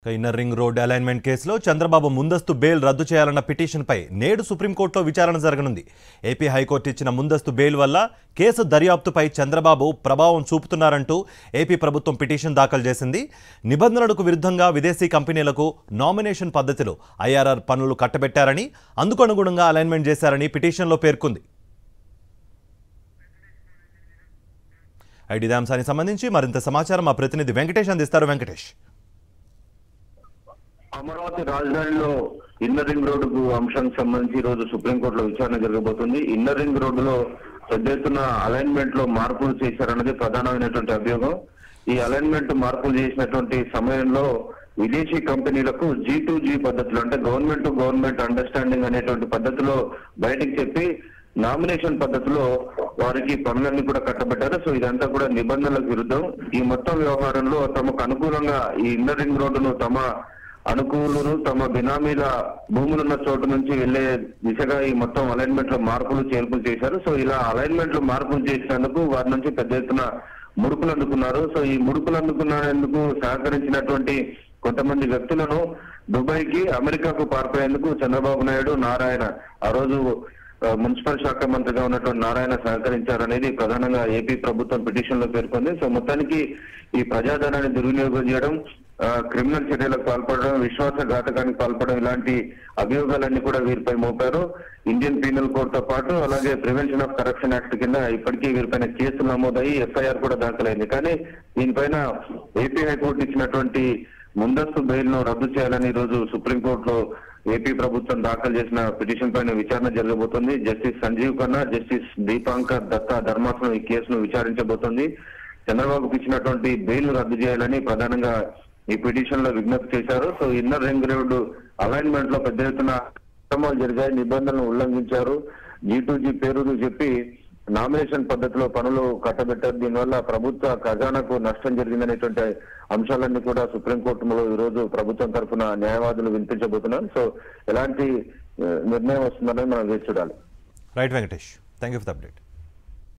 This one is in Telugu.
ఇన్నర్ రింగ్ రోడ్ అలైన్మెంట్ కేసులో చంద్రబాబు ముందస్తు బెయిల్ రద్దు చేయాలన్న పిటిషన్పై నేడు సుప్రీంకోర్టులో విచారణ జరగనుంది. ఏపీ హైకోర్టు ఇచ్చిన ముందస్తు బెయిల్ వల్ల కేసు దర్యాప్తుపై చంద్రబాబు ప్రభావం చూపుతున్నారంటూ ఏపీ ప్రభుత్వం పిటిషన్ దాఖలు చేసింది. నిబంధనలకు విరుద్ధంగా విదేశీ కంపెనీలకు నామినేషన్ పద్ధతిలో ఐఆర్ఆర్ పనులు కట్టబెట్టారని, అందుకు అనుగుణంగా అలైన్మెంట్ చేశారని పిటిషన్లో పేర్కొంది. ఇదే అంశానికి సంబంధించి మరింత సమాచారం మా ప్రతినిధి వెంకటేష్ అందిస్తారు. వెంకటేష్, అమరావతి రాజధానిలో ఇన్నర్ రింగ్ రోడ్డుకు అంశానికి సంబంధించి ఈ రోజు సుప్రీంకోర్టులో విచారణ జరగబోతుంది. ఇన్నర్ రింగ్ రోడ్డులో పెద్ద ఎత్తున అలైన్మెంట్ లో మార్పులు చేశారన్నది ప్రధానమైనటువంటి అభియోగం. ఈ అలైన్మెంట్ మార్పులు చేసినటువంటి సమయంలో విదేశీ కంపెనీలకు G2G పద్ధతిలో, అంటే గవర్నమెంట్ అండర్స్టాండింగ్ అనేటువంటి పద్ధతిలో బయటికి చెప్పి నామినేషన్ పద్ధతిలో వారికి పనులన్నీ కూడా కట్టబెట్టారు. సో ఇదంతా కూడా నిబంధనలకు విరుద్ధం. ఈ మొత్తం వ్యవహారంలో తమకు అనుకూలంగా ఈ ఇన్నర్ రింగ్ రోడ్డును తమ అనుకూలులు తమ బినామీల భూములున్న చోటు నుంచి వెళ్లే దిశగా ఈ మొత్తం అలైన్మెంట్ లో మార్పులు చేర్పులు చేశారు. సో ఇలా అలైన్మెంట్ లో మార్పులు చేసినందుకు వారి నుంచి పెద్ద ఎత్తున ముడుపులు అందుకున్నారు. సో ఈ ముడుపులు అందుకున్నందుకు సహకరించినటువంటి కొంతమంది వ్యక్తులను దుబాయ్కి, అమెరికాకు పారిపోయేందుకు చంద్రబాబు నాయుడు, నారాయణ, ఆ రోజు మున్సిపల్ శాఖ మంత్రిగా ఉన్నటువంటి నారాయణ సహకరించారనేది ప్రధానంగా ఏపీ ప్రభుత్వం పిటిషన్ లో పేర్కొంది. సో మొత్తానికి ఈ ప్రజాధనాన్ని దుర్వినియోగం చేయడం, క్రిమినల్ చర్యలకు పాల్పడడం, విశ్వాసఘాతకానికి పాల్పడడం, ఇలాంటి అభియోగాలన్నీ కూడా వీరిపై మోపారు. ఇండియన్ పీనల్ కోడ్ తో పాటు అలాగే ప్రివెన్షన్ ఆఫ్ కరప్షన్ యాక్ట్ కింద ఇప్పటికీ వీరిపైన కేసులు నమోదయ్యి ఎఫ్ఐఆర్ కూడా దాఖలైంది. కానీ దీనిపైన ఏపీ హైకోర్టు ఇచ్చినటువంటి ముందస్తు బెయిల్ ను రద్దు చేయాలని ఈ రోజు సుప్రీంకోర్టులో ఏపీ ప్రభుత్వం దాఖలు చేసిన పిటిషన్ పైన విచారణ జరగబోతుంది. జస్టిస్ సంజీవ్ ఖన్నా, జస్టిస్ దీపాంకర్ దత్తా ధర్మాసనం ఈ కేసును విచారించబోతోంది. చంద్రబాబుకి ఇచ్చినటువంటి బెయిల్ రద్దు చేయాలని ప్రధానంగా ఈ పిటిషన్ లో విజ్ఞప్తి చేశారు. So inner ring road alignment లో పెద్ద ఎత్తున అక్రమాలు జరిగాయి, నిబంధనలు ఉల్లంఘించారు, G2G పేరును చెప్పి నామినేషన్ పద్ధతిలో పనులు కట్టబెట్టారు. దీనివల్ల ప్రభుత్వ ఖజానాకు నష్టం జరిగిందనేటువంటి అంశాలన్నీ కూడా సుప్రీంకోర్టులో ఈ రోజు ప్రభుత్వం తరఫున న్యాయవాదులు వినిపించబోతున్నారు. సో ఎలాంటి నిర్ణయం వస్తుందనేది మనం వేచి చూడాలి. Right Venkatesh, thank you for the update.